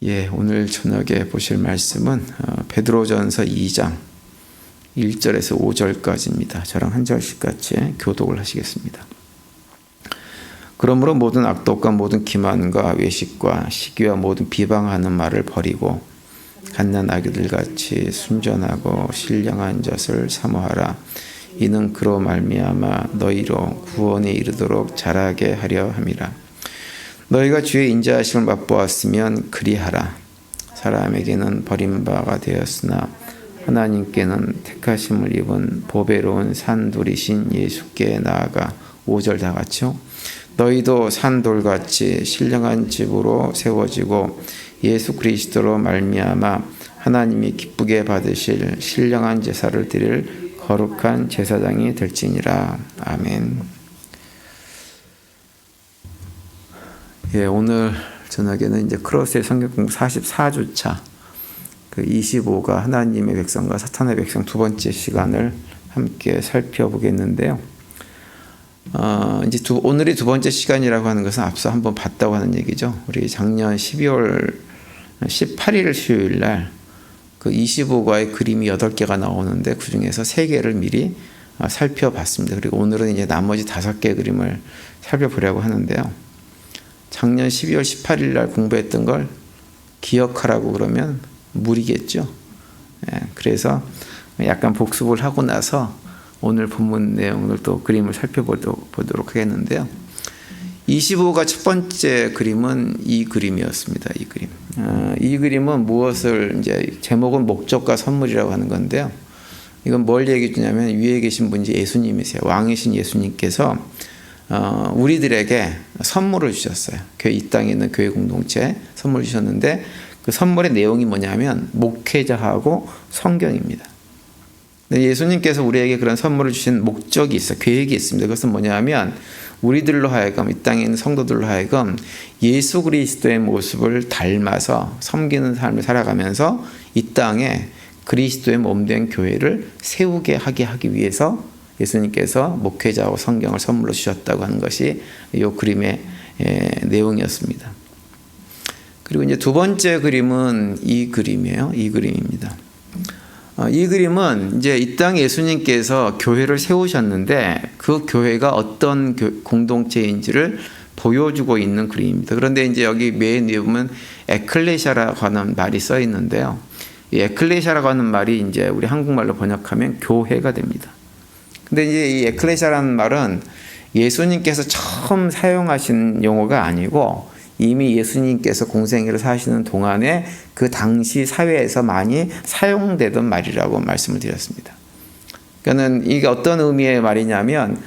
오늘 저녁에 보실 말씀은 베드로전서 2장 1절에서 5절까지입니다. 저랑 한 절씩 같이 교독을 하시겠습니다. 그러므로 모든 악독과 모든 기만과 외식과 시기와 모든 비방하는 말을 버리고 갓난아기들 같이 순전하고 신령한 젖을 사모하라. 이는 그로 말미암아 너희로 구원에 이르도록 자라게 하려 함이라. 너희가 주의 인자하심을 맛보았으면 그리하라. 사람에게는 버림바가 되었으나 하나님께는 택하심을 입은 보배로운 산돌이신 예수께 나아가 5절 다 같이요. 너희도 산돌같이 신령한 집으로 세워지고 예수 그리스도로 말미암아 하나님이 기쁘게 받으실 신령한 제사를 드릴 거룩한 제사장이 될지니라. 아멘. 오늘 저녁에는 이제 크로스의 성경 공부 44주차 그 25가 하나님의 백성과 사탄의 백성 두 번째 시간을 함께 살펴보겠는데요. 이제 오늘이 두 번째 시간이라고 하는 것은 앞서 한번 봤다고 하는 얘기죠. 우리 작년 12월 18일 수요일 날 그 25과의 그림이 8개가 나오는데 그 중에서 3개를 미리 살펴봤습니다. 그리고 오늘은 이제 나머지 5개의 그림을 살펴보려고 하는데요. 작년 12월 18일 날 공부했던 걸 기억하라고 그러면 무리겠죠. 그래서 약간 복습을 하고 나서 오늘 본문 내용을 또 그림을 살펴보도록 하겠는데요. 25가 첫 번째 그림은 이 그림이었습니다. 이 그림. 이 그림은 무엇을 이제 제목은 목적과 선물이라고 하는 건데요. 이건 뭘 얘기해 주냐면 위에 계신 분이 예수님이세요. 왕이신 예수님께서 우리들에게 선물을 주셨어요. 이 땅에 있는 교회 공동체 선물을 주셨는데 그 선물의 내용이 뭐냐면 목회자하고 성경입니다. 예수님께서 우리에게 그런 선물을 주신 목적이 있어요. 계획이 있습니다. 그것은 뭐냐면 우리들로 하여금 이 땅에 있는 성도들로 하여금 예수 그리스도의 모습을 닮아서 섬기는 삶을 살아가면서 이 땅에 그리스도의 몸된 교회를 세우게 하기 위해서 예수님께서 목회자와 성경을 선물로 주셨다고 하는 것이 이 그림의 내용이었습니다. 그리고 이제 두 번째 그림은 이 그림이에요. 이 그림입니다. 이 그림은 이제 이 땅에 예수님께서 교회를 세우셨는데 그 교회가 어떤 공동체인지를 보여주고 있는 그림입니다. 그런데 이제 여기 맨 위에 보면 에클레시아라고 하는 말이 써 있는데요. 이 에클레시아라고 하는 말이 이제 우리 한국말로 번역하면 교회가 됩니다. 근데 이제 이 에클레시아라는 말은 예수님께서 처음 사용하신 용어가 아니고 이미 예수님께서 공생애를 사시는 동안에 그 당시 사회에서 많이 사용되던 말이라고 말씀을 드렸습니다. 그러니까는 이게 어떤 의미의 말이냐면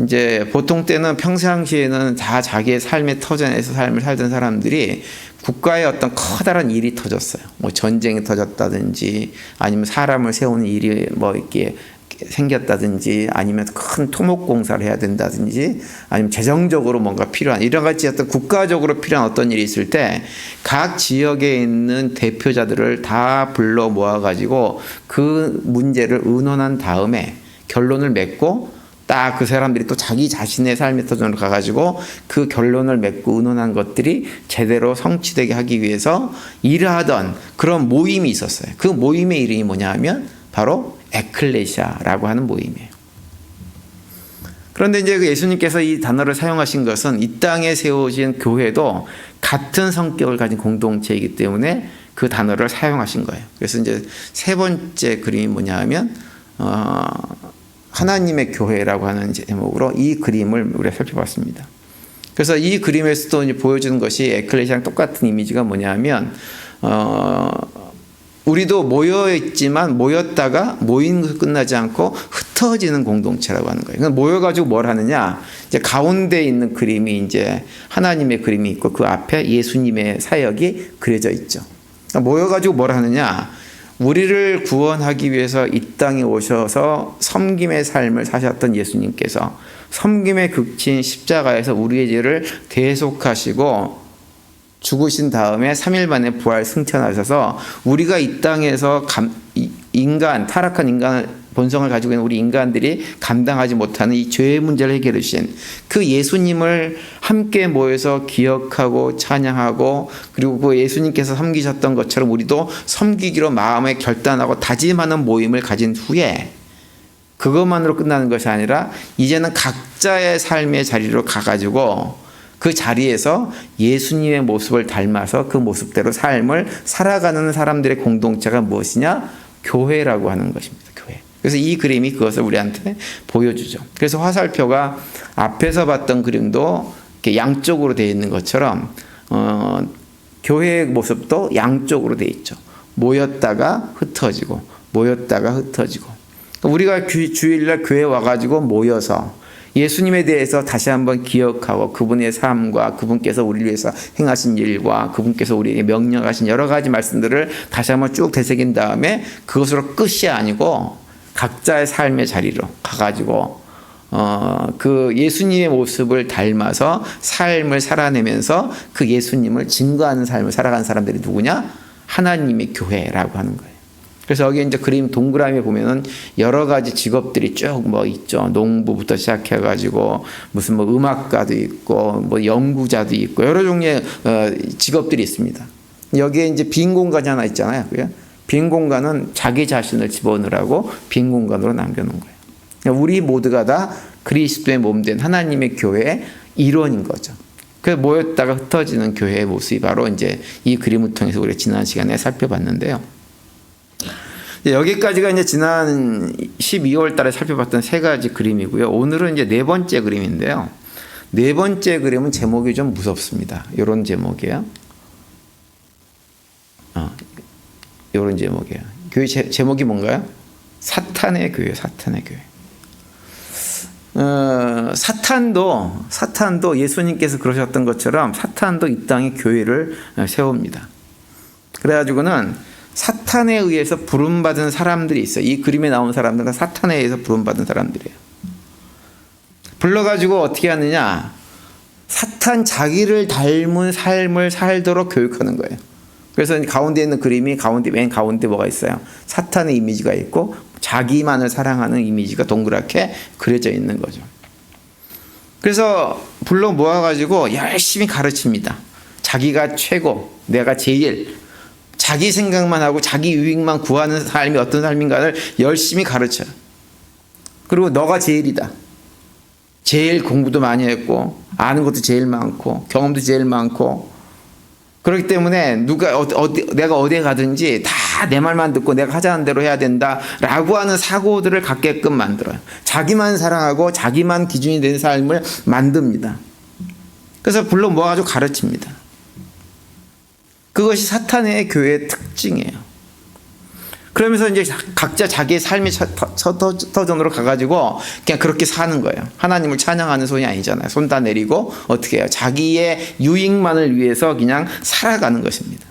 이제 보통 때는 평상시에는 다 자기의 삶의 터전에서 삶을 살던 사람들이 국가의 어떤 커다란 일이 터졌어요. 뭐 전쟁이 터졌다든지 아니면 사람을 세우는 일이 뭐 이렇게 생겼다든지 아니면 큰 토목공사를 해야 된다든지 아니면 재정적으로 뭔가 필요한 이런 같이 어떤 국가적으로 필요한 어떤 일이 있을 때 각 지역에 있는 대표자들을 다 불러 모아가지고 그 문제를 의논한 다음에 결론을 맺고 딱 그 사람들이 또 자기 자신의 삶의 터전으로 가가지고 그 결론을 맺고 의논한 것들이 제대로 성취되게 하기 위해서 일을 하던 그런 모임이 있었어요. 그 모임의 이름이 뭐냐 하면 바로 에클레시아라고 하는 모임이에요. 그런데 이제 예수님께서 이 단어를 사용하신 것은 이 땅에 세워진 교회도 같은 성격을 가진 공동체이기 때문에 그 단어를 사용하신 거예요. 그래서 이제 세 번째 그림이 뭐냐 하면 하나님의 교회라고 하는 제목으로 이 그림을 우리가 살펴봤습니다. 그래서 이 그림에서도 이제 보여주는 것이 에클레시아랑 똑같은 이미지가 뭐냐면 우리도 모여있지만 모였다가 모인 것 끝나지 않고 흩어지는 공동체라고 하는 거예요. 모여가지고 뭘 하느냐? 이제 가운데 있는 그림이 이제 하나님의 그림이 있고 그 앞에 예수님의 사역이 그려져 있죠. 그러니까 모여가지고 뭘 하느냐? 우리를 구원하기 위해서 이 땅에 오셔서 섬김의 삶을 사셨던 예수님께서 섬김의 극치인 십자가에서 우리의 죄를 대속하시고 죽으신 다음에 3일 만에 부활 승천하셔서 우리가 이 땅에서 타락한 인간을 본성을 가지고 있는 우리 인간들이 감당하지 못하는 이 죄의 문제를 해결해 주신 그 예수님을 함께 모여서 기억하고 찬양하고, 그리고 그 예수님께서 섬기셨던 것처럼 우리도 섬기기로 마음에 결단하고 다짐하는 모임을 가진 후에 그것만으로 끝나는 것이 아니라 이제는 각자의 삶의 자리로 가가지고 그 자리에서 예수님의 모습을 닮아서 그 모습대로 삶을 살아가는 사람들의 공동체가 무엇이냐? 교회라고 하는 것입니다. 교회. 그래서 이 그림이 그것을 우리한테 보여주죠. 그래서 화살표가 앞에서 봤던 그림도 이렇게 양쪽으로 되어 있는 것처럼 교회의 모습도 양쪽으로 되어 있죠. 모였다가 흩어지고 모였다가 흩어지고. 우리가 주일날 교회 와가지고 모여서 예수님에 대해서 다시 한번 기억하고 그분의 삶과 그분께서 우리를 위해서 행하신 일과 그분께서 우리에게 명령하신 여러 가지 말씀들을 다시 한번 쭉 되새긴 다음에 그것으로 끝이 아니고 각자의 삶의 자리로 가가지고 그 예수님의 모습을 닮아서 삶을 살아내면서 그 예수님을 증거하는 삶을 살아가는 사람들이 누구냐? 하나님의 교회라고 하는 거예요. 그래서 여기 이제 그림 동그라미 보면은 여러 가지 직업들이 쭉 뭐 있죠. 농부부터 시작해가지고 무슨 뭐 음악가도 있고 뭐 연구자도 있고 여러 종류의 직업들이 있습니다. 여기에 이제 빈 공간이 하나 있잖아요. 빈 공간은 자기 자신을 집어넣으라고 빈 공간으로 남겨놓은 거예요. 그러니까 우리 모두가 다 그리스도의 몸된 하나님의 교회의 일원인 거죠. 그래서 모였다가 흩어지는 교회의 모습이 바로 이제 이 그림을 통해서 우리가 지난 시간에 살펴봤는데요. 여기까지가 이제 지난 12월 달에 살펴봤던 세 가지 그림이고요. 오늘은 이제 네 번째 그림인데요. 네 번째 그림은 제목이 좀 무섭습니다. 이런 제목이에요. 이런 제목이에요. 교회 제목이 뭔가요? 사탄의 교회, 사탄의 교회. 사탄도 예수님께서 그러셨던 것처럼 사탄도 이 땅에 교회를 세웁니다. 그래가지고는 사탄에 의해서 부름받은 사람들이 있어요. 이 그림에 나온 사람들은 사탄에 의해서 부름받은 사람들이에요. 불러가지고 어떻게 하느냐? 사탄 자기를 닮은 삶을 살도록 교육하는 거예요. 그래서 가운데 있는 그림이 맨 가운데 뭐가 있어요? 사탄의 이미지가 있고 자기만을 사랑하는 이미지가 동그랗게 그려져 있는 거죠. 그래서 불러 모아가지고 열심히 가르칩니다. 자기가 최고, 내가 제일, 자기 생각만 하고 자기 유익만 구하는 삶이 어떤 삶인가를 열심히 가르쳐요. 그리고 너가 제일이다. 제일 공부도 많이 했고 아는 것도 제일 많고 경험도 제일 많고 그렇기 때문에 내가 어디에 가든지 다 내 말만 듣고 내가 하자는 대로 해야 된다라고 하는 사고들을 갖게끔 만들어요. 자기만 사랑하고 자기만 기준이 된 삶을 만듭니다. 그래서 불러 모아가지고 가르칩니다. 그것이 사탄의 교회의 특징이에요. 그러면서 이제 각자 자기의 삶의 터전으로 가가지고 그냥 그렇게 사는 거예요. 하나님을 찬양하는 손이 아니잖아요. 손 다 내리고 어떻게 해요? 자기의 유익만을 위해서 그냥 살아가는 것입니다.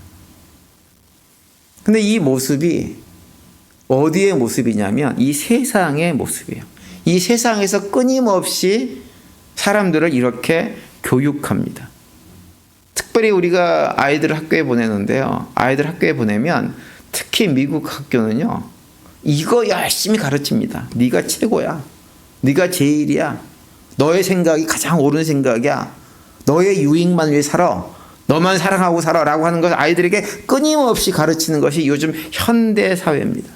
근데 이 모습이 어디의 모습이냐면 이 세상의 모습이에요. 이 세상에서 끊임없이 사람들을 이렇게 교육합니다. 특별히 우리가 아이들을 학교에 보내는데요. 아이들 학교에 보내면 특히 미국 학교는요. 이거 열심히 가르칩니다. 네가 최고야. 네가 제일이야. 너의 생각이 가장 옳은 생각이야. 너의 유익만 위해 살아. 너만 사랑하고 살아라고 하는 것을 아이들에게 끊임없이 가르치는 것이 요즘 현대 사회입니다.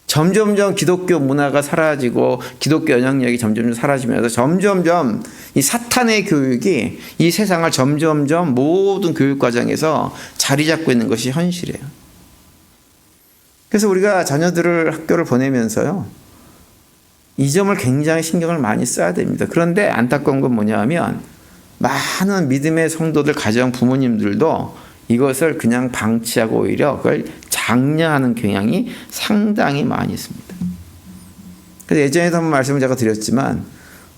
점점점 기독교 문화가 사라지고 기독교 영향력이 점점점 사라지면서 점점점 이 사탄의 교육이 이 세상을 점점점 모든 교육 과정에서 자리 잡고 있는 것이 현실이에요. 그래서 우리가 자녀들을 학교를 보내면서요. 이 점을 굉장히 신경을 많이 써야 됩니다. 그런데 안타까운 건 뭐냐면 많은 믿음의 성도들 가정 부모님들도 이것을 그냥 방치하고 오히려 그걸 장려하는 경향이 상당히 많이 있습니다. 그래서 예전에도 한번 말씀을 제가 드렸지만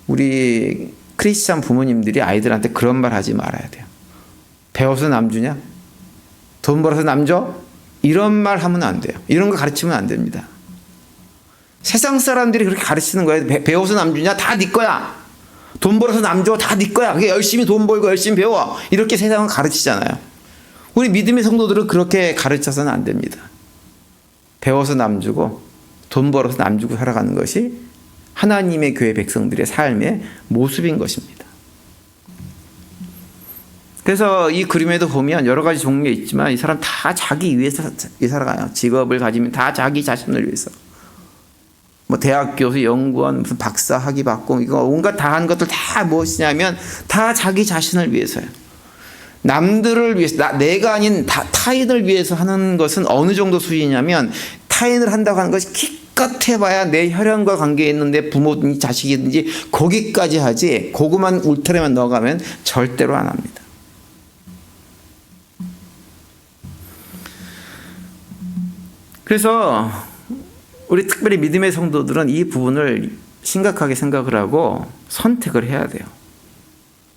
우리 크리스찬 부모님들이 아이들한테 그런 말 하지 말아야 돼요. 배워서 남 주냐? 돈 벌어서 남 줘? 이런 말 하면 안 돼요. 이런 거 가르치면 안 됩니다. 세상 사람들이 그렇게 가르치는 거예요. 배워서 남 주냐? 다 네 거야. 돈 벌어서 남 줘. 다 네 거야. 열심히 돈 벌고 열심히 배워. 이렇게 세상은 가르치잖아요. 우리 믿음의 성도들은 그렇게 가르쳐서는 안 됩니다. 배워서 남 주고 돈 벌어서 남 주고 살아가는 것이 하나님의 교회 백성들의 삶의 모습인 것입니다. 그래서 이 그림에도 보면 여러 가지 종류가 있지만 이 사람 다 자기 위해서 살아가요. 직업을 가지면 다 자기 자신을 위해서. 뭐 대학 교수, 연구원, 무슨 박사 학위 받고 이거 온갖 다 한 것들 다 무엇이냐면 다 자기 자신을 위해서요. 남들을 위해서, 내가 아닌 타인을 위해서 하는 것은 어느 정도 수준이냐면 타인을 한다고 하는 것이 기껏 해봐야 내 혈연과 관계 있는 내 부모든지 자식이든지 거기까지 하지 그거만 울타리만 넣어가면 절대로 안 합니다. 그래서 우리 특별히 믿음의 성도들은 이 부분을 심각하게 생각을 하고 선택을 해야 돼요.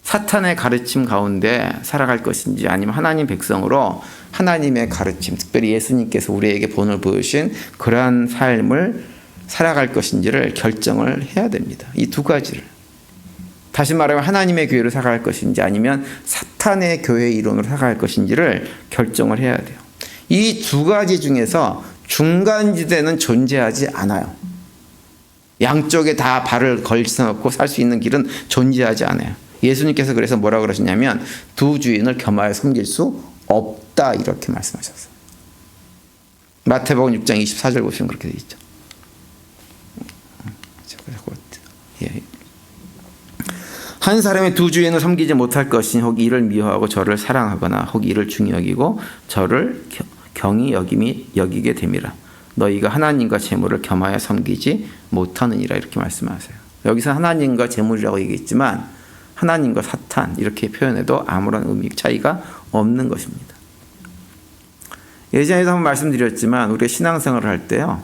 사탄의 가르침 가운데 살아갈 것인지 아니면 하나님 백성으로 하나님의 가르침, 특별히 예수님께서 우리에게 본을 보여주신 그러한 삶을 살아갈 것인지를 결정을 해야 됩니다. 이 두 가지를. 다시 말하면 하나님의 교회로 살아갈 것인지 아니면 사탄의 교회 이론으로 살아갈 것인지를 결정을 해야 돼요. 이 두 가지 중에서 중간지대는 존재하지 않아요. 양쪽에 다 발을 걸쳐놓고 살 수 있는 길은 존재하지 않아요. 예수님께서 그래서 뭐라고 그러시냐면 두 주인을 겸하여 섬길 수 없다 이렇게 말씀하셨어요. 마태복음 6장 24절 보시면 그렇게 되어 있죠. 한 사람이 두 주인을 섬기지 못할 것이니 혹 이를 미워하고 저를 사랑하거나 혹 이를 중히 여기고 저를 경히 여기게 됨이라. 너희가 하나님과 재물을 겸하여 섬기지 못하느니라 이렇게 말씀하세요. 여기서 하나님과 재물이라고 얘기했지만 하나님과 사탄 이렇게 표현해도 아무런 의미 차이가 없는 것입니다. 예전에도 한번 말씀드렸지만 우리가 신앙생활을 할 때요.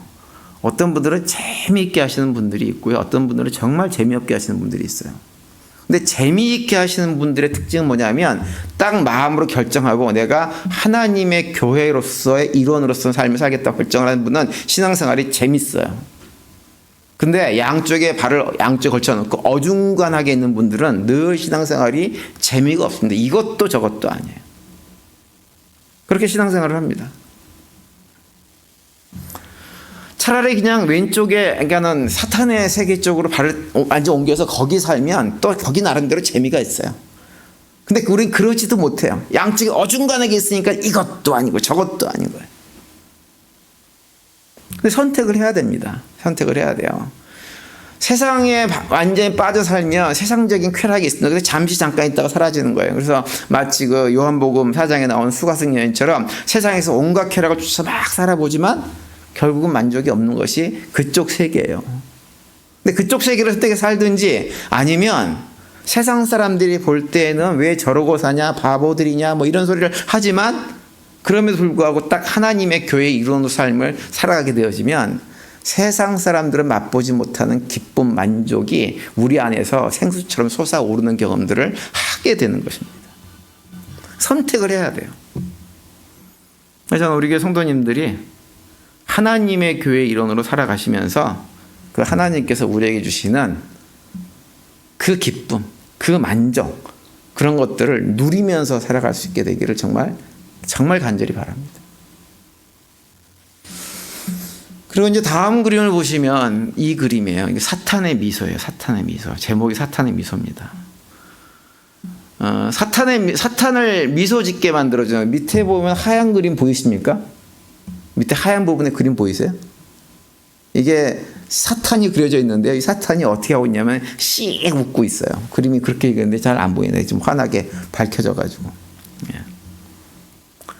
어떤 분들은 재미있게 하시는 분들이 있고요. 어떤 분들은 정말 재미없게 하시는 분들이 있어요. 근데 재미있게 하시는 분들의 특징은 뭐냐면 딱 마음으로 결정하고 내가 하나님의 교회로서의 일원으로서 삶을 살겠다고 결정을 하는 분은 신앙생활이 재밌어요. 근데 양쪽에 걸쳐놓고 어중간하게 있는 분들은 늘 신앙생활이 재미가 없습니다. 이것도 저것도 아니에요. 그렇게 신앙생활을 합니다. 차라리 그냥 왼쪽에, 그러니까는 사탄의 세계 쪽으로 발을 완전 옮겨서 거기 살면 또 거기 나름대로 재미가 있어요. 근데 우린 그러지도 못해요. 양쪽에 어중간하게 있으니까 이것도 아니고 저것도 아닌 거예요. 근데 선택을 해야 됩니다. 선택을 해야 돼요. 세상에 완전히 빠져 살면 세상적인 쾌락이 있습니다. 근데 잠시 잠깐 있다가 사라지는 거예요. 그래서 마치 그 요한복음 4장에 나온 수가성 여인처럼 세상에서 온갖 쾌락을 쫓아서 막 살아보지만 결국은 만족이 없는 것이 그쪽 세계예요. 근데 그쪽 세계를 선택해 살든지 아니면 세상 사람들이 볼 때는 왜 저러고 사냐, 바보들이냐, 뭐 이런 소리를 하지만 그럼에도 불구하고 딱 하나님의 교회의 일원으로 삶을 살아가게 되어지면 세상 사람들은 맛보지 못하는 기쁨, 만족이 우리 안에서 생수처럼 솟아오르는 경험들을 하게 되는 것입니다. 선택을 해야 돼요. 그래서 저는 우리 교회 성도님들이 하나님의 교회 일원으로 살아가시면서 그 하나님께서 우리에게 주시는 그 기쁨, 그 만족, 그런 것들을 누리면서 살아갈 수 있게 되기를 정말 간절히 바랍니다. 그리고 이제 다음 그림을 보시면 이 그림이에요. 이게 사탄의 미소예요. 사탄의 미소. 제목이 사탄의 미소입니다. 사탄을 미소 짓게 만들어줘요. 밑에 보면 하얀 그림 보이십니까? 밑에 하얀 부분에 그림 보이세요? 이게 사탄이 그려져 있는데요. 이 사탄이 어떻게 하고 있냐면 씩 웃고 있어요. 그림이 그렇게 있는데 잘 안 보이네. 좀 환하게 밝혀져가지고.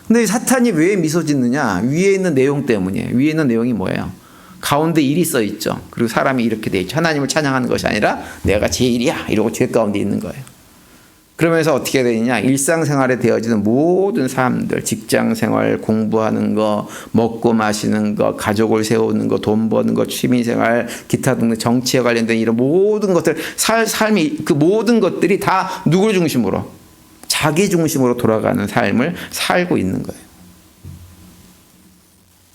근데 이 사탄이 왜 미소 짓느냐? 위에 있는 내용 때문이에요. 위에 있는 내용이 뭐예요? 가운데 일이 써 있죠. 그리고 사람이 이렇게 돼 있죠. 하나님을 찬양하는 것이 아니라 내가 제일이야 이러고 죄 가운데 있는 거예요. 그러면서 어떻게 되느냐? 일상생활에 되어지는 모든 삶들, 직장생활, 공부하는 거, 먹고 마시는 거, 가족을 세우는 거, 돈 버는 거, 취미생활, 기타 등등 정치에 관련된 이런 모든 것들, 삶이 그 모든 것들이 다 누구를 중심으로? 자기 중심으로 돌아가는 삶을 살고 있는 거예요.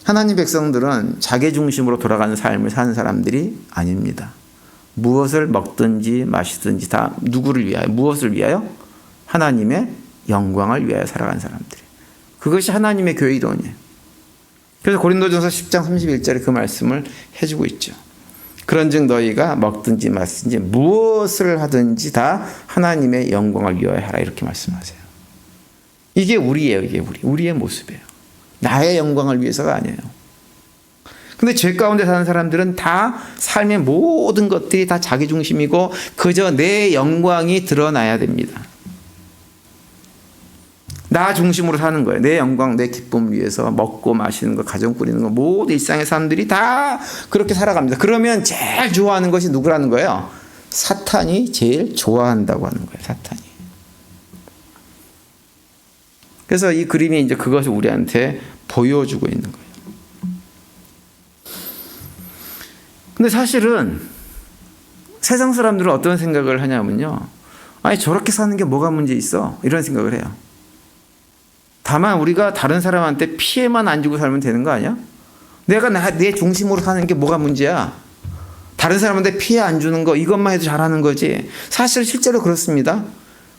하나님 백성들은 자기 중심으로 돌아가는 삶을 사는 사람들이 아닙니다. 무엇을 먹든지 마시든지 다 누구를 위하여, 무엇을 위하여? 하나님의 영광을 위하여 살아가는 사람들이에요. 그것이 하나님의 교회 이론이에요. 그래서 고린도전서 10장 31절에 그 말씀을 해주고 있죠. 그런즉 너희가 먹든지 마시든지 무엇을 하든지 다 하나님의 영광을 위하여 하라 이렇게 말씀하세요. 이게 우리예요. 이게 우리의 모습이에요. 나의 영광을 위해서가 아니에요. 근데 죄 가운데 사는 사람들은 다 삶의 모든 것들이 다 자기 중심이고 그저 내 영광이 드러나야 됩니다. 나 중심으로 사는 거예요. 내 영광, 내 기쁨을 위해서 먹고 마시는 거, 가정 꾸리는 거, 모든 일상의 사람들이 다 그렇게 살아갑니다. 그러면 제일 좋아하는 것이 누구라는 거예요? 사탄이 제일 좋아한다고 하는 거예요. 사탄이. 그래서 이 그림이 이제 그것을 우리한테 보여주고 있는 거예요. 근데 사실은 세상 사람들은 어떤 생각을 하냐면요. 아니, 저렇게 사는 게 뭐가 문제 있어? 이런 생각을 해요. 다만 우리가 다른 사람한테 피해만 안 주고 살면 되는 거 아니야? 내가 내 중심으로 사는 게 뭐가 문제야? 다른 사람한테 피해 안 주는 거, 이것만 해도 잘하는 거지. 사실 실제로 그렇습니다.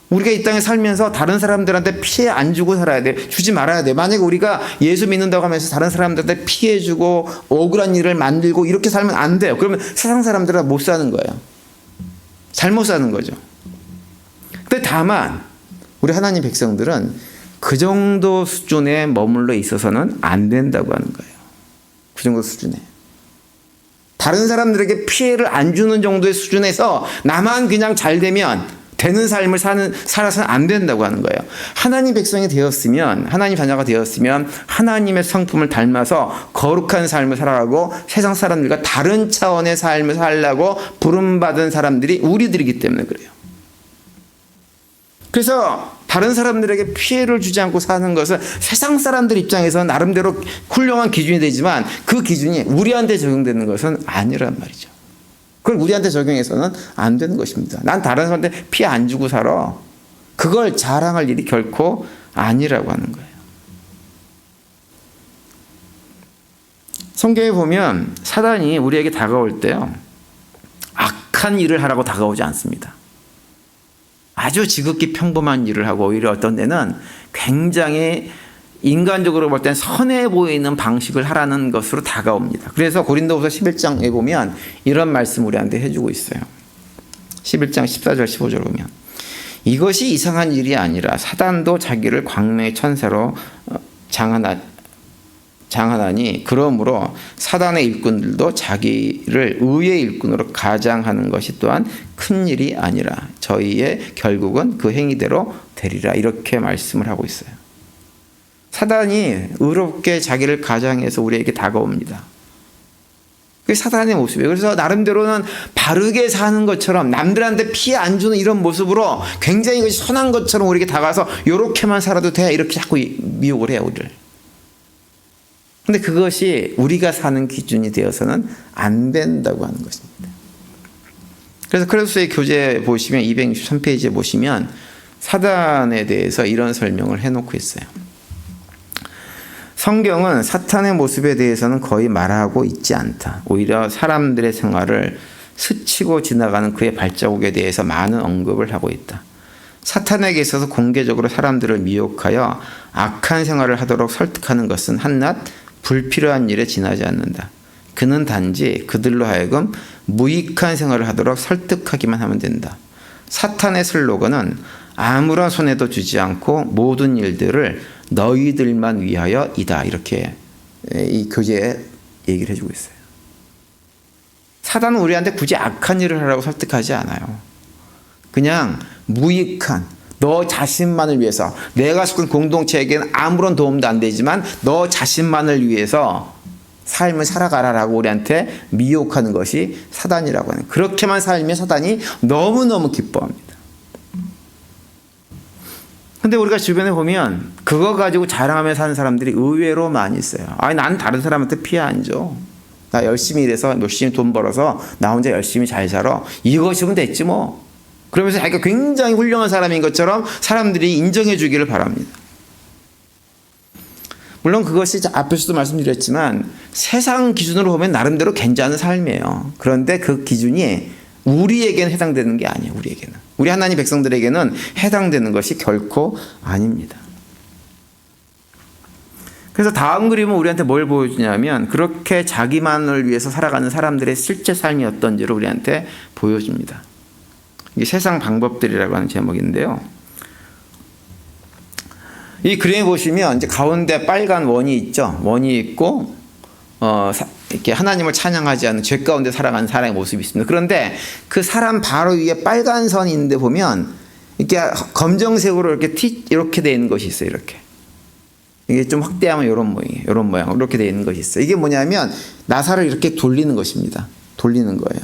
우리가 이 땅에 살면서 다른 사람들한테 피해 안 주고 살아야 돼. 주지 말아야 돼. 만약에 우리가 예수 믿는다고 하면서 다른 사람들한테 피해 주고 억울한 일을 만들고 이렇게 살면 안 돼요. 그러면 세상 사람들은 못 사는 거예요. 잘못 사는 거죠. 근데 다만 우리 하나님 백성들은 그 정도 수준에 머물러 있어서는 안 된다고 하는 거예요. 그 정도 수준에. 다른 사람들에게 피해를 안 주는 정도의 수준에서 나만 그냥 잘 되면 되는 삶을 살아서는 안 된다고 하는 거예요. 하나님 백성이 되었으면, 하나님 자녀가 되었으면 하나님의 성품을 닮아서 거룩한 삶을 살아가고 세상 사람들과 다른 차원의 삶을 살려고 부름받은 사람들이 우리들이기 때문에 그래요. 그래서 다른 사람들에게 피해를 주지 않고 사는 것은 세상 사람들 입장에서는 나름대로 훌륭한 기준이 되지만 그 기준이 우리한테 적용되는 것은 아니란 말이죠. 그걸 우리한테 적용해서는 안 되는 것입니다. 난 다른 사람한테 피해 안 주고 살아. 그걸 자랑할 일이 결코 아니라고 하는 거예요. 성경에 보면 사단이 우리에게 다가올 때요, 악한 일을 하라고 다가오지 않습니다. 아주 지극히 평범한 일을 하고 오히려 어떤 데는 굉장히 인간적으로 볼 땐 선해 보이는 방식을 하라는 것으로 다가옵니다. 그래서 고린도후서 11장에 보면 이런 말씀 우리한테 해주고 있어요. 11장 14절 15절 보면 이것이 이상한 일이 아니라 사단도 자기를 광명의 천사로 장하나니 그러므로 사단의 일꾼들도 자기를 의의 일꾼으로 가장하는 것이 또한 큰 일이 아니라 저희의 결국은 그 행위대로 되리라. 이렇게 말씀을 하고 있어요. 사단이 의롭게 자기를 가장해서 우리에게 다가옵니다. 그게 사단의 모습이에요. 그래서 나름대로는 바르게 사는 것처럼 남들한테 피해 안 주는 이런 모습으로 굉장히 그것이 선한 것처럼 우리에게 다가와서 이렇게만 살아도 돼 이렇게 자꾸 미혹을 해요. 우리를. 근데 그것이 우리가 사는 기준이 되어서는 안 된다고 하는 것입니다. 그래서 크레도스의 교재 보시면 263페이지에 보시면 사단에 대해서 이런 설명을 해놓고 있어요. 성경은 사탄의 모습에 대해서는 거의 말하고 있지 않다. 오히려 사람들의 생활을 스치고 지나가는 그의 발자국에 대해서 많은 언급을 하고 있다. 사탄에게 있어서 공개적으로 사람들을 미혹하여 악한 생활을 하도록 설득하는 것은 한낱 불필요한 일에 지나지 않는다. 그는 단지 그들로 하여금 무익한 생활을 하도록 설득하기만 하면 된다. 사탄의 슬로건은 아무런 손해도 주지 않고 모든 일들을 너희들만 위하여 이다. 이렇게 이 교재에 얘기를 해주고 있어요. 사단은 우리한테 굳이 악한 일을 하라고 설득하지 않아요. 그냥 무익한 너 자신만을 위해서, 내가 속한 공동체에게는 아무런 도움도 안 되지만 너 자신만을 위해서 삶을 살아가라라고 우리한테 미혹하는 것이 사단이라고 하는. 그렇게만 살면 사단이 너무너무 기뻐합니다. 근데 우리가 주변에 보면 그거 가지고 자랑하며 사는 사람들이 의외로 많이 있어요. 아니, 난 다른 사람한테 피해 안 줘. 나 열심히 일해서 열심히 돈 벌어서 나 혼자 열심히 잘 살아. 이것이면 됐지 뭐. 그러면서 자기가 굉장히 훌륭한 사람인 것처럼 사람들이 인정해 주기를 바랍니다. 물론 그것이 앞에서도 말씀드렸지만 세상 기준으로 보면 나름대로 괜찮은 삶이에요. 그런데 그 기준이 우리에게는 해당되는 게 아니에요. 우리에게는. 우리 하나님 백성들에게는 해당되는 것이 결코 아닙니다. 그래서 다음 그림은 우리한테 뭘 보여주냐면 그렇게 자기만을 위해서 살아가는 사람들의 실제 삶이 어떤지를 우리한테 보여줍니다. 이게 세상 방법들이라고 하는 제목인데요. 이 그림에 보시면 이제 가운데 빨간 원이 있죠. 원이 있고 이렇게 하나님을 찬양하지 않는 죄 가운데 살아가는 사람의 모습이 있습니다. 그런데 그 사람 바로 위에 빨간 선이 있는데 보면 이렇게 검정색으로 이렇게 되어 있는 것이 있어요. 이렇게. 이게 좀 확대하면 이런 모양이에요. 이런 모양. 이렇게 되어 있는 것이 있어요. 이게 뭐냐면 나사를 이렇게 돌리는 것입니다. 돌리는 거예요.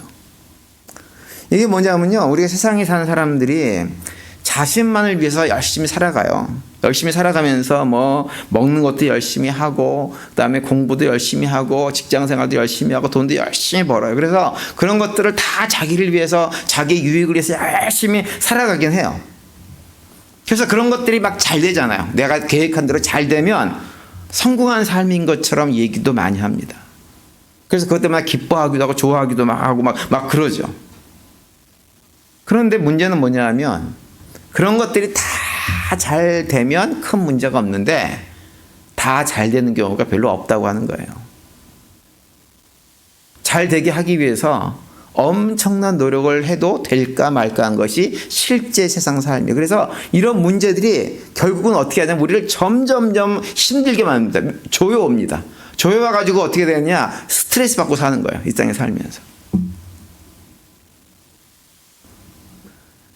이게 뭐냐면요. 우리가 세상에 사는 사람들이 자신만을 위해서 열심히 살아가요. 열심히 살아가면서 뭐 먹는 것도 열심히 하고 그다음에 공부도 열심히 하고 직장생활도 열심히 하고 돈도 열심히 벌어요. 그래서 그런 것들을 다 자기를 위해서 자기 유익을 위해서 열심히 살아가긴 해요. 그래서 그런 것들이 막 잘 되잖아요. 내가 계획한 대로 잘 되면 성공한 삶인 것처럼 얘기도 많이 합니다. 그래서 그것 때문에 기뻐하기도 하고 좋아하기도 하고 막 그러죠. 그런데 문제는 뭐냐 하면 그런 것들이 다 잘 되면 큰 문제가 없는데 다 잘 되는 경우가 별로 없다고 하는 거예요. 잘 되게 하기 위해서 엄청난 노력을 해도 될까 말까 한 것이 실제 세상 삶이에요. 그래서 이런 문제들이 결국은 어떻게 하냐면 우리를 점점점 힘들게 만듭니다. 조여옵니다. 조여와가지고 어떻게 되느냐, 스트레스 받고 사는 거예요. 이 땅에 살면서.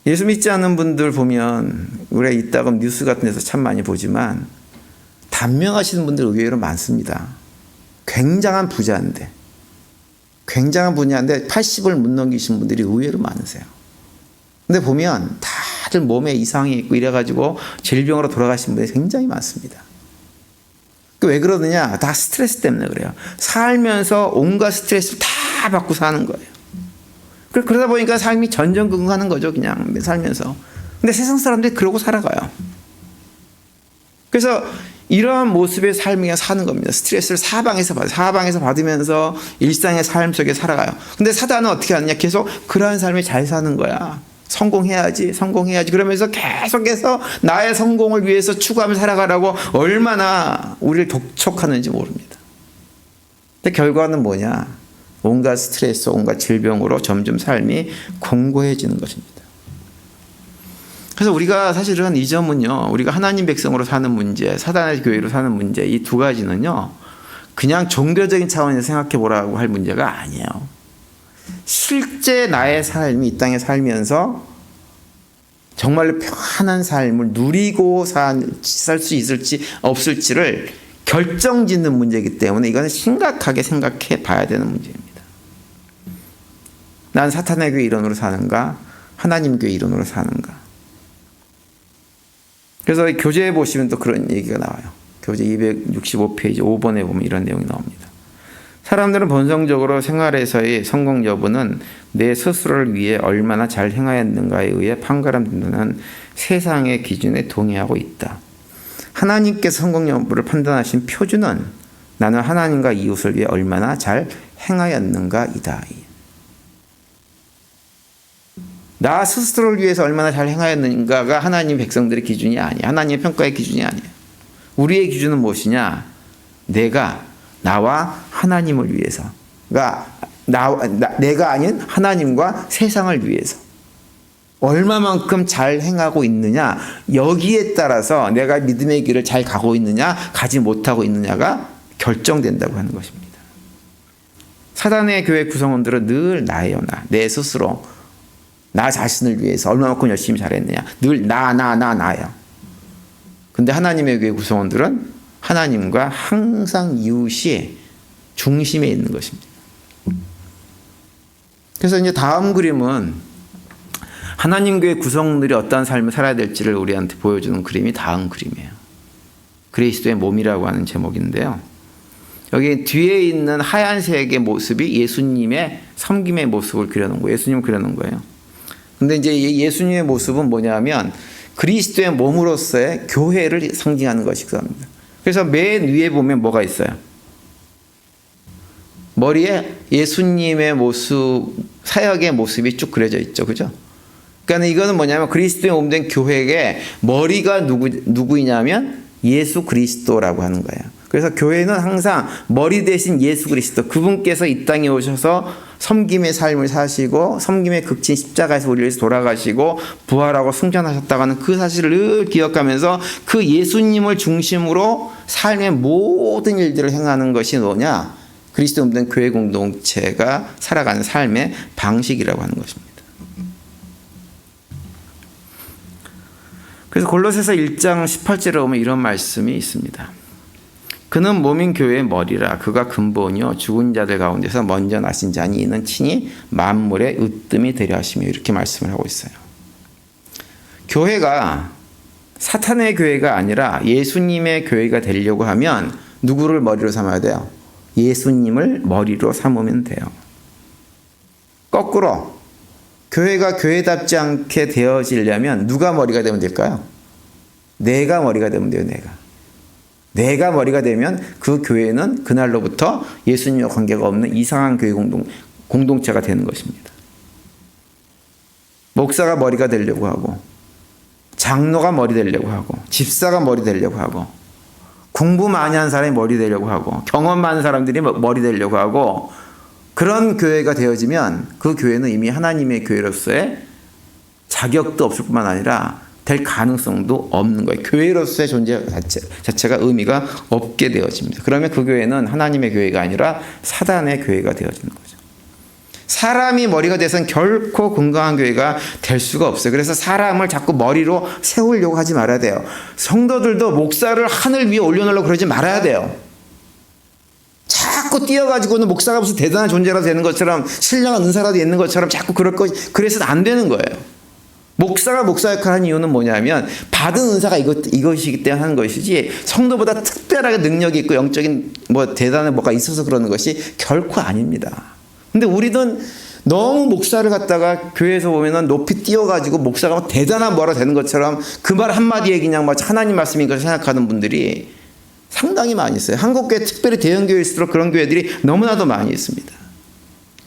예수 믿지 않는 분들 보면 우리가 이따금 뉴스 같은 데서 참 많이 보지만 단명하시는 분들 의외로 많습니다. 굉장한 부자인데 80을 못 넘기신 분들이 의외로 많으세요. 근데 보면 다들 몸에 이상이 있고 이래가지고 질병으로 돌아가신 분들이 굉장히 많습니다. 왜 그러느냐? 다 스트레스 때문에 그래요. 살면서 온갖 스트레스를 다 받고 사는 거예요. 그러다 보니까 삶이 전전긍긍하는 거죠. 그냥 살면서. 근데 세상 사람들이 그러고 살아가요. 그래서 이러한 모습의 삶이 그냥 사는 겁니다. 스트레스를 사방에서 받아요. 사방에서 받으면서 일상의 삶 속에 살아가요. 근데 사단은 어떻게 하느냐? 계속 그러한 삶을 잘 사는 거야. 성공해야지. 그러면서 계속해서 나의 성공을 위해서 추구하며 살아가라고 얼마나 우리를 독촉하는지 모릅니다. 근데 결과는 뭐냐? 온갖 스트레스, 온갖 질병으로 점점 삶이 공고해지는 것입니다. 그래서 우리가 사실은 이 점은요, 우리가 하나님 백성으로 사는 문제, 사단의 교회로 사는 문제, 이 두 가지는요, 그냥 종교적인 차원에서 생각해 보라고 할 문제가 아니에요. 실제 나의 삶이 이 땅에 살면서 정말로 편안한 삶을 누리고 살 수 있을지 없을지를 결정짓는 문제이기 때문에 이거는 심각하게 생각해 봐야 되는 문제입니다. 난 사탄의 교회 일원으로 사는가? 하나님 교회 일원으로 사는가? 그래서 교재에 보시면 또 그런 얘기가 나와요. 교재 265페이지 5번에 보면 이런 내용이 나옵니다. 사람들은 본성적으로 생활에서의 성공 여부는 내 스스로를 위해 얼마나 잘 행하였는가에 의해 판가름된다는 세상의 기준에 동의하고 있다. 하나님께서 성공 여부를 판단하신 표준은 나는 하나님과 이웃을 위해 얼마나 잘 행하였는가이다. 나 스스로를 위해서 얼마나 잘 행하였는가가 하나님 백성들의 기준이 아니야. 하나님의 평가의 기준이 아니야. 우리의 기준은 무엇이냐? 내가 나와 하나님을 위해서. 내가 아닌 하나님과 세상을 위해서. 얼마만큼 잘 행하고 있느냐? 여기에 따라서 내가 믿음의 길을 잘 가고 있느냐, 가지 못하고 있느냐가 결정된다고 하는 것입니다. 사단의 교회 구성원들은 늘 나예요, 나. 내 스스로. 나 자신을 위해서 얼마만큼 열심히 잘했느냐. 늘 나야. 근데 하나님의 교회 구성원들은 하나님과 항상 이웃이 중심에 있는 것입니다. 그래서 이제 다음 그림은 하나님 교회 구성원들이 어떠한 삶을 살아야 될지를 우리한테 보여주는 그림이 다음 그림이에요. 그리스도의 몸이라고 하는 제목인데요. 여기 뒤에 있는 하얀색의 모습이 예수님의 섬김의 모습을 그려놓은 거예요. 예수님을 그려놓은 거예요. 근데 이제 예수님의 모습은 뭐냐면 그리스도의 몸으로서의 교회를 상징하는 것이거든요. 그래서 맨 위에 보면 뭐가 있어요? 머리에 예수님의 모습, 사역의 모습이 쭉 그려져 있죠. 그죠? 그러니까 이거는 뭐냐면 그리스도의 몸된 교회의 머리가 누구이냐면 예수 그리스도라고 하는 거예요. 그래서 교회는 항상 머리 대신 예수 그리스도, 그분께서 이 땅에 오셔서 섬김의 삶을 사시고 섬김의 극진 십자가에서 우리를 위해서 돌아가시고 부활하고 승천하셨다고 하는 그 사실을 늘 기억하면서 그 예수님을 중심으로 삶의 모든 일들을 행하는 것이 뭐냐? 그리스도 없는 교회 공동체가 살아가는 삶의 방식이라고 하는 것입니다. 그래서 골로새서 1장 18절에 보면 이런 말씀이 있습니다. 그는 몸인 교회의 머리라. 그가 근본이요 죽은 자들 가운데서 먼저 나신 자니 이는 친히 만물의 으뜸이 되려 하시며, 이렇게 말씀을 하고 있어요. 교회가 사탄의 교회가 아니라 예수님의 교회가 되려고 하면 누구를 머리로 삼아야 돼요? 예수님을 머리로 삼으면 돼요. 거꾸로 교회가 교회답지 않게 되어지려면 누가 머리가 되면 될까요? 내가 머리가 되면 돼요. 내가 머리가 되면 그 교회는 그날로부터 예수님과 관계가 없는 이상한 교회 공동체가 되는 것입니다. 목사가 머리가 되려고 하고, 장로가 머리 되려고 하고, 집사가 머리 되려고 하고, 공부 많이 한 사람이 머리 되려고 하고, 경험 많은 사람들이 머리 되려고 하고, 그런 교회가 되어지면 그 교회는 이미 하나님의 교회로서의 자격도 없을 뿐만 아니라 될 가능성도 없는 거예요. 교회로서의 존재 자체가 의미가 없게 되어집니다. 그러면 그 교회는 하나님의 교회가 아니라 사단의 교회가 되어지는 거죠. 사람이 머리가 돼서는 결코 건강한 교회가 될 수가 없어요. 그래서 사람을 자꾸 머리로 세우려고 하지 말아야 돼요. 성도들도 목사를 하늘 위에 올려놓으려고 그러지 말아야 돼요. 자꾸 뛰어가지고는 목사가 무슨 대단한 존재라도 되는 것처럼, 신령한 은사라도 있는 것처럼 자꾸 그래서는 안 되는 거예요. 목사가 목사 역할을 하는 이유는 뭐냐면 받은 은사가 이것이기 때문에 하는 것이지, 성도보다 특별하게 능력이 있고 영적인 대단한 뭐가 있어서 그러는 것이 결코 아닙니다. 근데 우리는 너무 목사를 갖다가 교회에서 보면은 높이 띄워가지고 목사가 대단한 뭐라 되는 것처럼 그 말 한마디에 그냥 하나님 말씀인 것을 생각하는 분들이 상당히 많이 있어요. 한국교회, 특별히 대형교회일수록 그런 교회들이 너무나도 많이 있습니다.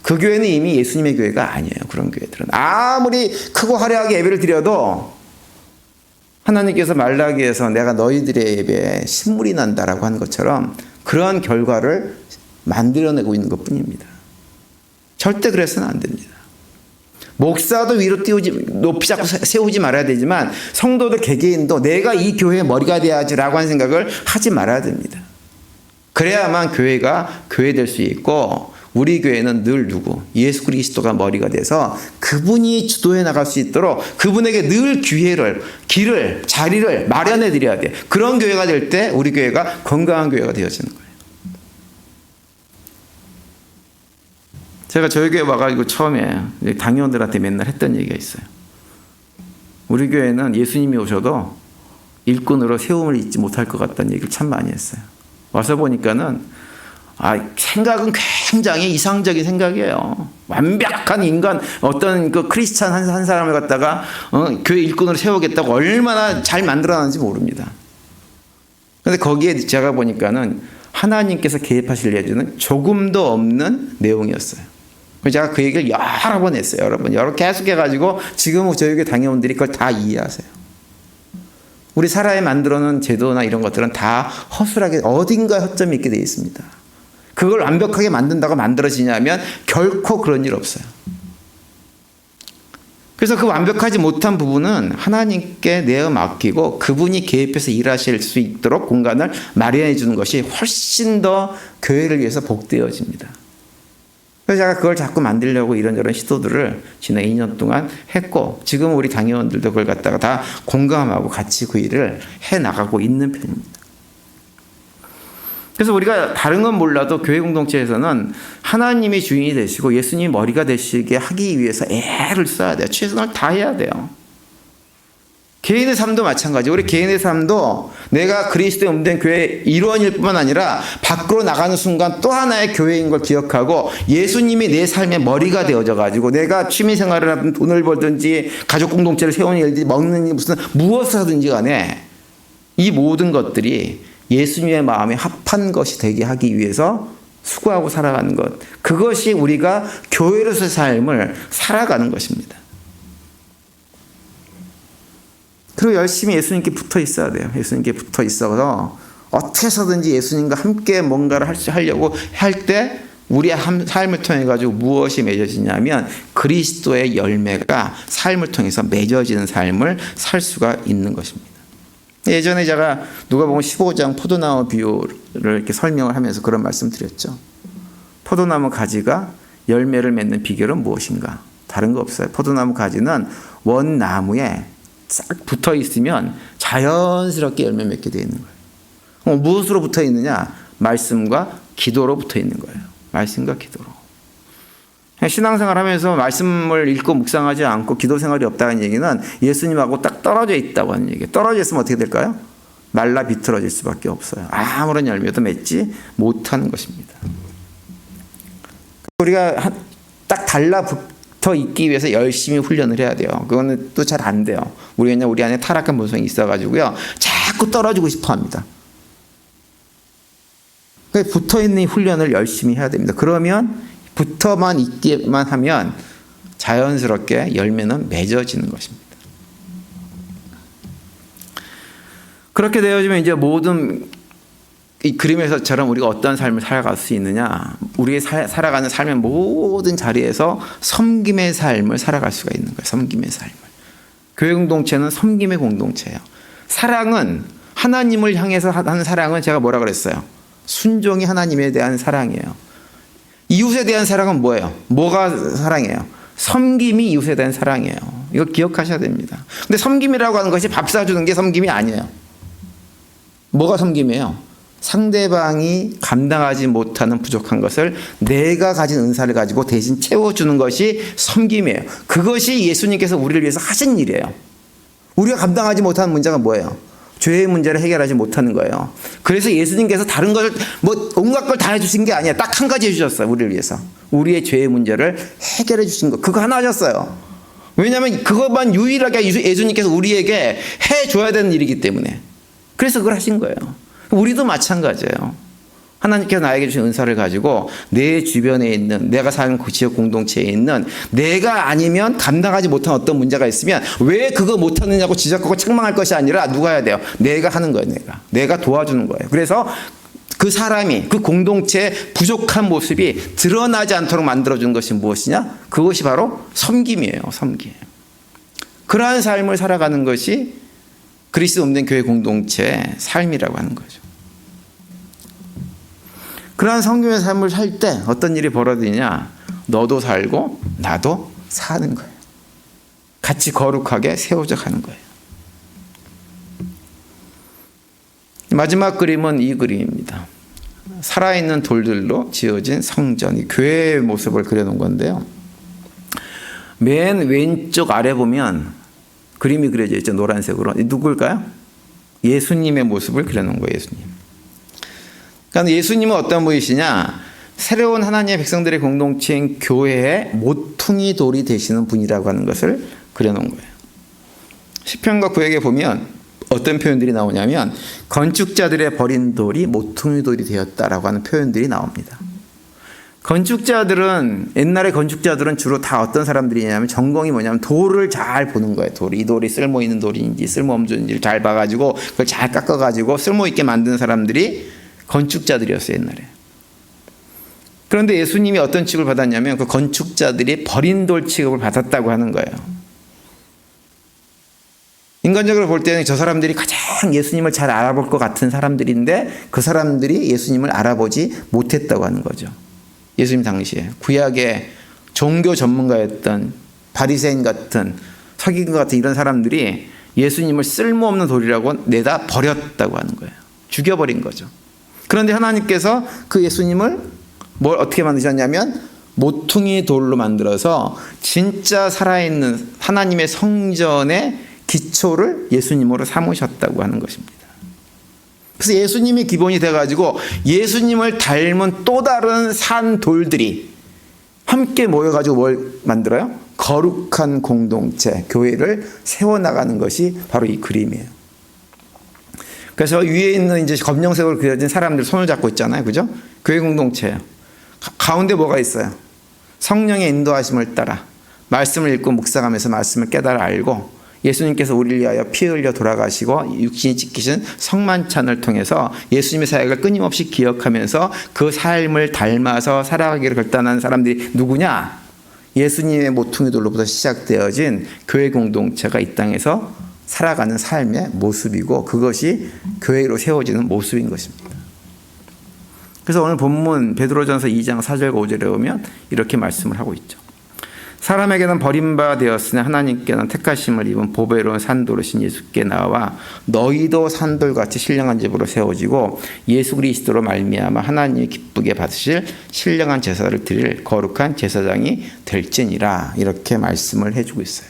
그 교회는 이미 예수님의 교회가 아니에요. 그런 교회들은 아무리 크고 화려하게 예배를 드려도 하나님께서 말라기에서 내가 너희들의 예배에 신물이 난다라고 하는 것처럼 그러한 결과를 만들어내고 있는 것뿐입니다. 절대 그래서는 안 됩니다. 목사도 위로 높이 자꾸 세우지 말아야 되지만 성도들 개개인도 내가 이 교회의 머리가 돼야지라고 하는 생각을 하지 말아야 됩니다. 그래야만 교회가 교회될 수 있고, 우리 교회는 늘 예수 그리스도가 머리가 돼서 그분이 주도해 나갈 수 있도록 그분에게 늘 길을, 자리를 마련해 드려야 돼요. 그런 교회가 될 때 우리 교회가 건강한 교회가 되어지는 거예요. 제가 저희 교회 와가지고 처음에 당회원들한테 맨날 했던 얘기가 있어요. 우리 교회는 예수님이 오셔도 일꾼으로 세움을 잊지 못할 것 같다는 얘기를 참 많이 했어요. 와서 보니까는 생각은 굉장히 이상적인 생각이에요. 완벽한 인간, 어떤 그 크리스찬 한 사람을 갖다가 교회 일꾼으로 세우겠다고 얼마나 잘 만들어놨는지 모릅니다. 그런데 거기에 제가 보니까는 하나님께서 개입하실 예정은 조금도 없는 내용이었어요. 제가 그 얘기를 여러 번 했어요. 계속 해가지고 지금 저희 교회 당회원들이 그걸 다 이해하세요. 우리 사람이 만들어놓은 제도나 이런 것들은 다 허술하게 어딘가 허점이 있게 되어 있습니다. 그걸 완벽하게 만든다고 만들어지냐면 결코 그런 일 없어요. 그래서 그 완벽하지 못한 부분은 하나님께 내어 맡기고 그분이 개입해서 일하실 수 있도록 공간을 마련해 주는 것이 훨씬 더 교회를 위해서 복되어집니다. 그래서 제가 그걸 자꾸 만들려고 이런저런 시도들을 지난 2년 동안 했고, 지금 우리 당회원들도 그걸 갖다가 다 공감하고 같이 그 일을 해나가고 있는 편입니다. 그래서 우리가 다른 건 몰라도 교회 공동체에서는 하나님이 주인이 되시고 예수님이 머리가 되시게 하기 위해서 애를 써야 돼요. 최선을 다해야 돼요. 개인의 삶도 마찬가지. 우리 개인의 삶도 내가 그리스도의 몸된 교회의 일원일 뿐만 아니라 밖으로 나가는 순간 또 하나의 교회인 걸 기억하고 예수님이 내 삶의 머리가 되어져 가지고 내가 취미생활을 하든 돈을 벌든지 가족 공동체를 세우는 일든지 먹는 무슨 무엇을 하든지 간에 이 모든 것들이 예수님의 마음에 합한 것이 되게 하기 위해서 수고하고 살아가는 것, 그것이 우리가 교회로서의 삶을 살아가는 것입니다. 그리고 열심히 예수님께 붙어 있어야 돼요. 예수님께 붙어 있어서 어떻게 해서든지 예수님과 함께 뭔가를 하려고 할 때 우리의 삶을 통해 가지고 무엇이 맺어지냐면 그리스도의 열매가 삶을 통해서 맺어지는 삶을 살 수가 있는 것입니다. 예전에 제가 누가복음 15장 포도나무 비유를 이렇게 설명을 하면서 그런 말씀 드렸죠. 포도나무 가지가 열매를 맺는 비결은 무엇인가? 다른 거 없어요. 포도나무 가지는 원나무에 싹 붙어 있으면 자연스럽게 열매 맺게 되어 있는 거예요. 무엇으로 붙어 있느냐? 말씀과 기도로 붙어 있는 거예요. 말씀과 기도로. 신앙생활 하면서 말씀을 읽고 묵상하지 않고 기도 생활이 없다는 얘기는 예수님하고 딱 떨어져 있다고 하는 얘기예요. 떨어져 있으면 어떻게 될까요? 말라 비틀어질 수밖에 없어요. 아무런 열매도 맺지 못하는 것입니다. 우리가 딱 달라붙어 있기 위해서 열심히 훈련을 해야 돼요. 그거는 또 잘 안 돼요. 우리 안에 타락한 본성이 있어가지고요. 자꾸 떨어지고 싶어 합니다. 붙어있는 훈련을 열심히 해야 됩니다. 그러면 붙어만 있기만 하면 자연스럽게 열매는 맺어지는 것입니다. 그렇게 되어지면 이제 모든 이 그림에서처럼 우리가 어떤 삶을 살아갈 수 있느냐? 우리의 살아가는 삶의 모든 자리에서 섬김의 삶을 살아갈 수가 있는 거예요. 섬김의 삶을. 교회 공동체는 섬김의 공동체예요. 사랑은 하나님을 향해서 하는 사랑은 제가 뭐라 그랬어요? 순종이 하나님에 대한 사랑이에요. 이웃에 대한 사랑은 뭐예요? 뭐가 사랑이에요? 섬김이 이웃에 대한 사랑이에요. 이거 기억하셔야 됩니다. 근데 섬김이라고 하는 것이 밥 사주는 게 섬김이 아니에요. 뭐가 섬김이에요? 상대방이 감당하지 못하는 부족한 것을 내가 가진 은사를 가지고 대신 채워주는 것이 섬김이에요. 그것이 예수님께서 우리를 위해서 하신 일이에요. 우리가 감당하지 못하는 문제가 뭐예요? 죄의 문제를 해결하지 못하는 거예요. 그래서 예수님께서 다른 것을 온갖 걸 다 해주신 게 아니에요. 딱 한 가지 해주셨어요. 우리를 위해서. 우리의 죄의 문제를 해결해 주신 거. 그거 하나 하셨어요. 왜냐하면 그것만 유일하게 예수님께서 우리에게 해줘야 되는 일이기 때문에. 그래서 그걸 하신 거예요. 우리도 마찬가지예요. 하나님께서 나에게 주신 은사를 가지고 내 주변에 있는 내가 사는 그 지역 공동체에 있는 내가 아니면 감당하지 못한 어떤 문제가 있으면 왜 그거 못하느냐고 지적하고 책망할 것이 아니라 누가 해야 돼요? 내가 하는 거예요. 내가 도와주는 거예요. 그래서 그 사람이 그 공동체의 부족한 모습이 드러나지 않도록 만들어주는 것이 무엇이냐? 그것이 바로 섬김이에요. 섬김. 그러한 삶을 살아가는 것이 그리스도 없는 교회 공동체의 삶이라고 하는 거죠. 그러한 섬김의 삶을 살 때 어떤 일이 벌어지냐? 너도 살고 나도 사는 거예요. 같이 거룩하게 세워져 가는 거예요. 마지막 그림은 이 그림입니다. 살아있는 돌들로 지어진 성전, 교회의 모습을 그려놓은 건데요. 맨 왼쪽 아래 보면 그림이 그려져 있죠. 노란색으로. 누굴까요? 예수님의 모습을 그려놓은 거예요. 예수님. 그러니까 예수님은 어떤 분이시냐? 새로운 하나님의 백성들의 공동체인 교회의 모퉁이 돌이 되시는 분이라고 하는 것을 그려놓은 거예요. 시편과 구약에 보면 어떤 표현들이 나오냐면 건축자들의 버린 돌이 모퉁이 돌이 되었다라고 하는 표현들이 나옵니다. 건축자들은 옛날의 건축자들은 주로 다 어떤 사람들이냐면 전공이 뭐냐면 돌을 잘 보는 거예요. 이 돌이 쓸모 있는 돌인지 쓸모없는지를 잘 봐가지고 그걸 잘 깎아가지고 쓸모 있게 만드는 사람들이 건축자들이었어요. 옛날에. 그런데 예수님이 어떤 취급을 받았냐면 그 건축자들이 버린 돌 취급을 받았다고 하는 거예요. 인간적으로 볼 때는 저 사람들이 가장 예수님을 잘 알아볼 것 같은 사람들인데 그 사람들이 예수님을 알아보지 못했다고 하는 거죠. 예수님 당시에 구약의 종교 전문가였던 바리새인 같은 서기관 같은 이런 사람들이 예수님을 쓸모없는 돌이라고 내다 버렸다고 하는 거예요. 죽여버린 거죠. 그런데 하나님께서 그 예수님을 뭘 어떻게 만드셨냐면 모퉁이 돌로 만들어서 진짜 살아있는 하나님의 성전의 기초를 예수님으로 삼으셨다고 하는 것입니다. 그래서 예수님이 기본이 돼가지고 예수님을 닮은 또 다른 산 돌들이 함께 모여가지고 뭘 만들어요? 거룩한 공동체, 교회를 세워나가는 것이 바로 이 그림이에요. 그래서 위에 있는 이제 검정색으로 그려진 사람들 손을 잡고 있잖아요. 그죠? 교회 공동체예요. 가운데 뭐가 있어요? 성령의 인도하심을 따라 말씀을 읽고 묵상하면서 말씀을 깨달아 알고 예수님께서 우리를 위하여 피 흘려 돌아가시고 육신이 찢기신 성만찬을 통해서 예수님의 사역을 끊임없이 기억하면서 그 삶을 닮아서 살아가기를 결단한 사람들이 누구냐? 예수님의 모퉁이돌로부터 시작되어진 교회 공동체가 이 땅에서 살아가는 삶의 모습이고 그것이 교회로 세워지는 모습인 것입니다. 그래서 오늘 본문 베드로전서 2장 4절과 5절에 보면 이렇게 말씀을 하고 있죠. 사람에게는 버림바 되었으나 하나님께는 택하심을 입은 보배로운 산돌이신 예수께 나와 너희도 산돌같이 신령한 집으로 세워지고 예수 그리스도로 말미암아 하나님이 기쁘게 받으실 신령한 제사를 드릴 거룩한 제사장이 될지니라 이렇게 말씀을 해주고 있어요.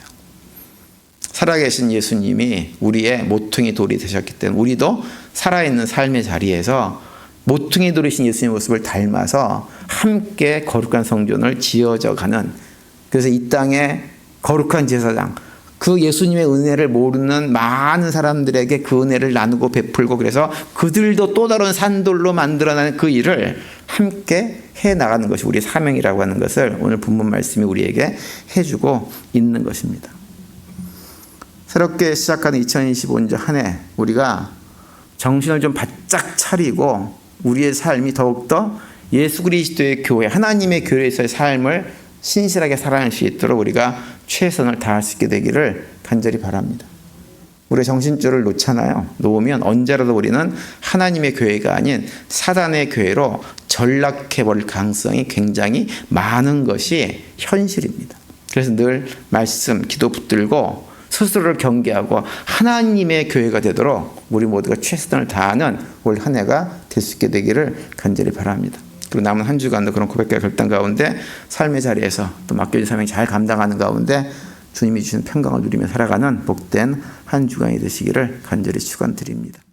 살아계신 예수님이 우리의 모퉁이 돌이 되셨기 때문에 우리도 살아있는 삶의 자리에서 모퉁이 돌이신 예수님의 모습을 닮아서 함께 거룩한 성전을 지어져 가는, 그래서 이 땅에 거룩한 제사장, 그 예수님의 은혜를 모르는 많은 사람들에게 그 은혜를 나누고 베풀고 그래서 그들도 또 다른 산돌로 만들어내는 그 일을 함께 해나가는 것이 우리의 사명이라고 하는 것을 오늘 본문 말씀이 우리에게 해주고 있는 것입니다. 새롭게 시작하는 2025년 한 해 우리가 정신을 좀 바짝 차리고 우리의 삶이 더욱더 예수 그리스도의 교회, 하나님의 교회에서의 삶을 신실하게 살아낼 수 있도록 우리가 최선을 다할 수 있게 되기를 간절히 바랍니다. 우리의 정신줄을 놓잖아요. 놓으면 언제라도 우리는 하나님의 교회가 아닌 사단의 교회로 전락해버릴 가능성이 굉장히 많은 것이 현실입니다. 그래서 늘 말씀, 기도 붙들고 스스로를 경계하고 하나님의 교회가 되도록 우리 모두가 최선을 다하는 올 한 해가 될 수 있게 되기를 간절히 바랍니다. 그리고 남은 한 주간도 그런 고백과 결단 가운데 삶의 자리에서 또 맡겨진 사명 잘 감당하는 가운데 주님이 주신 평강을 누리며 살아가는 복된 한 주간이 되시기를 간절히 축원드립니다.